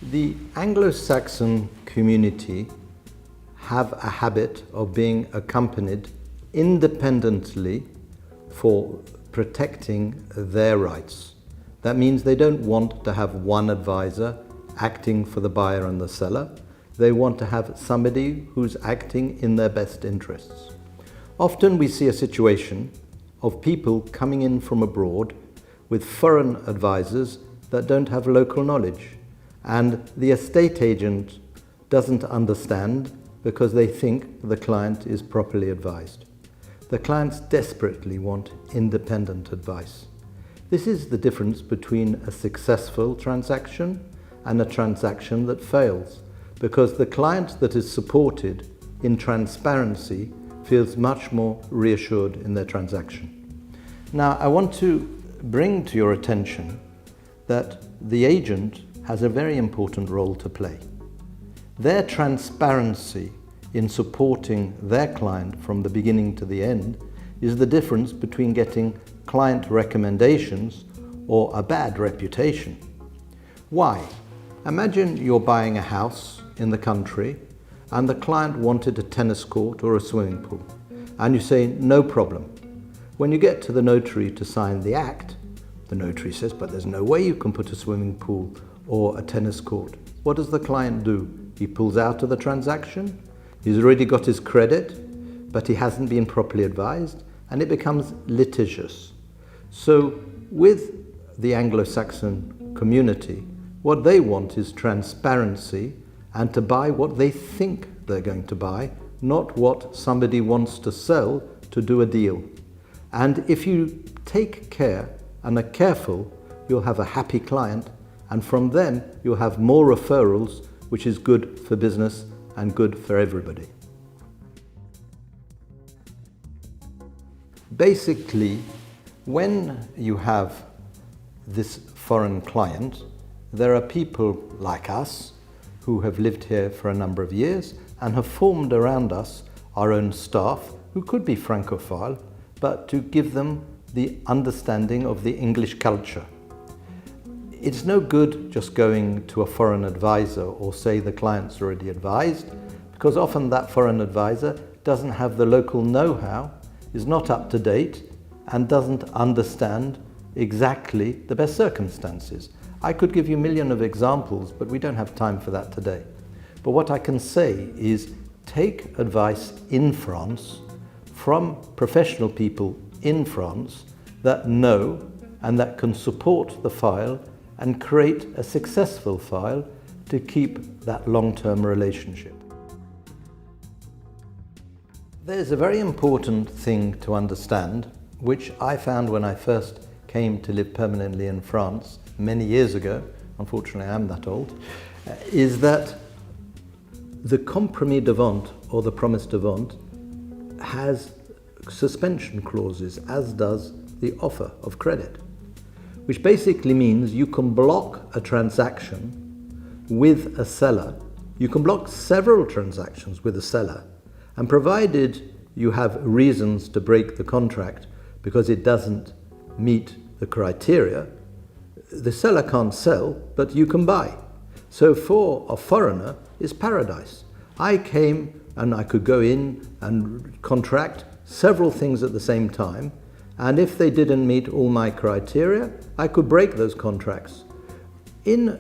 The Anglo-Saxon community have a habit of being accompanied independently for protecting their rights. That means they don't want to have one advisor acting for the buyer and the seller. They want to have somebody who's acting in their best interests. Often we see a situation of people coming in from abroad with foreign advisors that don't have local knowledge. And the estate agent doesn't understand because they think the client is properly advised. The clients desperately want independent advice. This is the difference between a successful transaction and a transaction that fails, because the client that is supported in transparency feels much more reassured in their transaction. Now, I want to bring to your attention that the agent has a very important role to play. Their transparency in supporting their client from the beginning to the end is the difference between getting client recommendations or a bad reputation. Why? Imagine you're buying a house in the country and the client wanted a tennis court or a swimming pool, and you say, no problem. When you get to the notary to sign the act, the notary says, but there's no way you can put a swimming pool or a tennis court. What does the client do? He pulls out of the transaction. He's already got his credit, but he hasn't been properly advised, and it becomes litigious. So with the Anglo-Saxon community, what they want is transparency and to buy what they think they're going to buy, not what somebody wants to sell to do a deal. And if you take care and are careful, you'll have a happy client, and from them you'll have more referrals, which is good for business and good for everybody. Basically, when you have this foreign client, there are people like us who have lived here for a number of years and have formed around us our own staff who could be Francophile, but to give them the understanding of the English culture. It's no good just going to a foreign advisor or say the client's already advised, because often that foreign advisor doesn't have the local know-how, is not up to date, and doesn't understand exactly the best circumstances. I could give you a million of examples, but we don't have time for that today. But what I can say is take advice in France from professional people in France that know and that can support the file and create a successful file to keep that long-term relationship. There's a very important thing to understand, which I found when I first came to live permanently in France many years ago, unfortunately I'm that old, is that the compromis de vente or the promise de vente has suspension clauses, as does the offer of credit, which basically means you can block a transaction with a seller. You can block several transactions with a seller, and provided you have reasons to break the contract because it doesn't meet the criteria, the seller can't sell, but you can buy. So for a foreigner, it's paradise. I came and I could go in and contract several things at the same time, and if they didn't meet all my criteria, I could break those contracts. In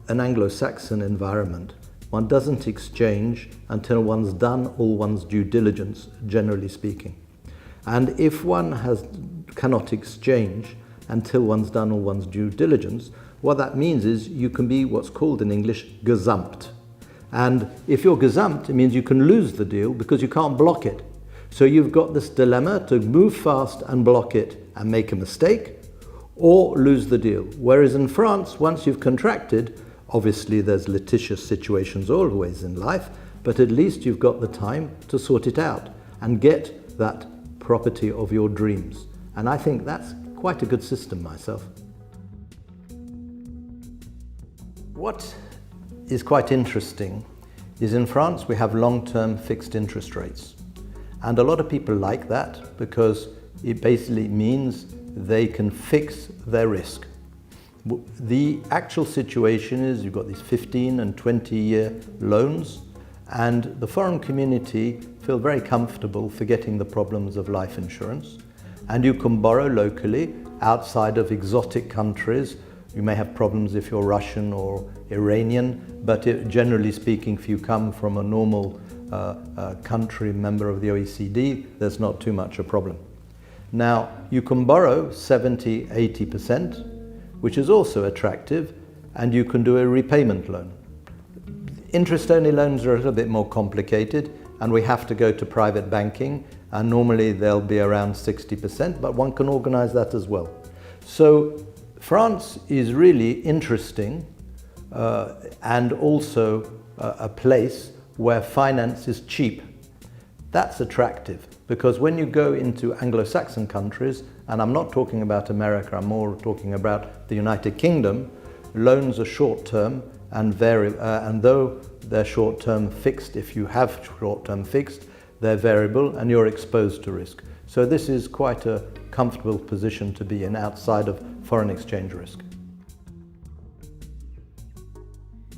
an Anglo-Saxon environment, one doesn't exchange until one's done all one's due diligence, generally speaking. And if one cannot exchange until one's done all one's due diligence, what that means is you can be what's called in English gazumped. And if you're gazumped, it means you can lose the deal because you can't block it. So you've got this dilemma to move fast and block it and make a mistake, or lose the deal. Whereas in France, once you've contracted, obviously there's litigious situations always in life, but at least you've got the time to sort it out and get that property of your dreams. And I think that's quite a good system myself. What is quite interesting is in France we have long-term fixed interest rates. And a lot of people like that because it basically means they can fix their risk. The actual situation is you've got these 15 and 20-year loans, and the foreign community feel very comfortable forgetting the problems of life insurance. And you can borrow locally outside of exotic countries. You may have problems if you're Russian or Iranian, but generally speaking, if you come from a normal country member of the OECD, there's not too much a problem. Now, you can borrow 70, 80%, which is also attractive, and you can do a repayment loan. Interest-only loans are a little bit more complicated, and we have to go to private banking, and normally they'll be around 60%, but one can organize that as well. So France is really interesting and also a place where finance is cheap. That's attractive, because when you go into Anglo-Saxon countries, and I'm not talking about America, I'm more talking about the United Kingdom, loans are short-term and vary, and though they're short-term fixed, if you have short-term fixed, they're variable and you're exposed to risk. So this is quite a comfortable position to be in outside of foreign exchange risk.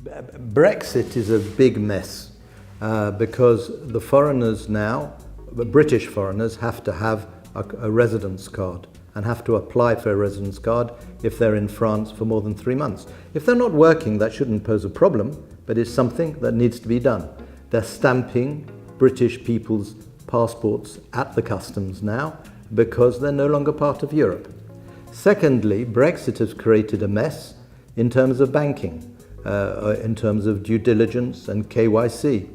Brexit is a big mess because the foreigners now, the British foreigners, have to have a residence card and have to apply for a residence card if they're in France for more than 3 months. If they're not working, that shouldn't pose a problem, but it's something that needs to be done. They're stamping British people's passports at the customs now because they're no longer part of Europe. Secondly, Brexit has created a mess in terms of banking, in terms of due diligence and KYC.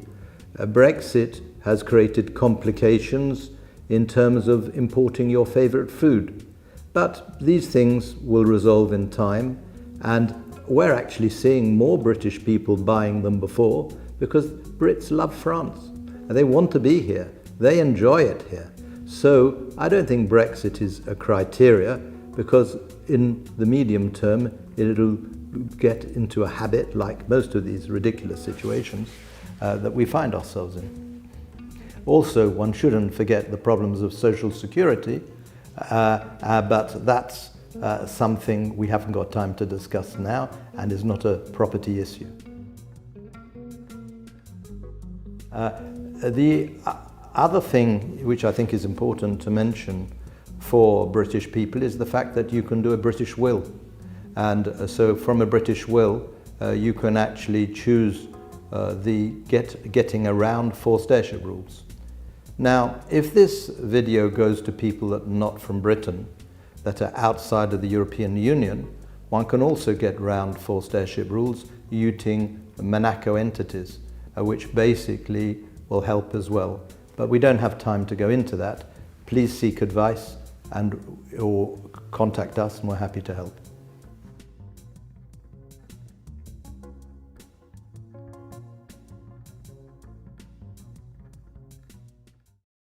Brexit has created complications in terms of importing your favorite food. But these things will resolve in time, and we're actually seeing more British people buying them before because Brits love France and they want to be here. They enjoy it here. So I don't think Brexit is a criteria, because in the medium term it'll get into a habit, like most of these ridiculous situations that we find ourselves in. Also, one shouldn't forget the problems of social security, but that's something we haven't got time to discuss now and is not a property issue. The other thing which I think is important to mention for British people is the fact that you can do a British will. And so from a British will, you can actually choose getting around forced heirship rules. Now, if this video goes to people that are not from Britain, that are outside of the European Union, one can also get around forced heirship rules using Monaco entities, which basically will help as well. But we don't have time to go into that. Please seek advice or contact us, and we're happy to help.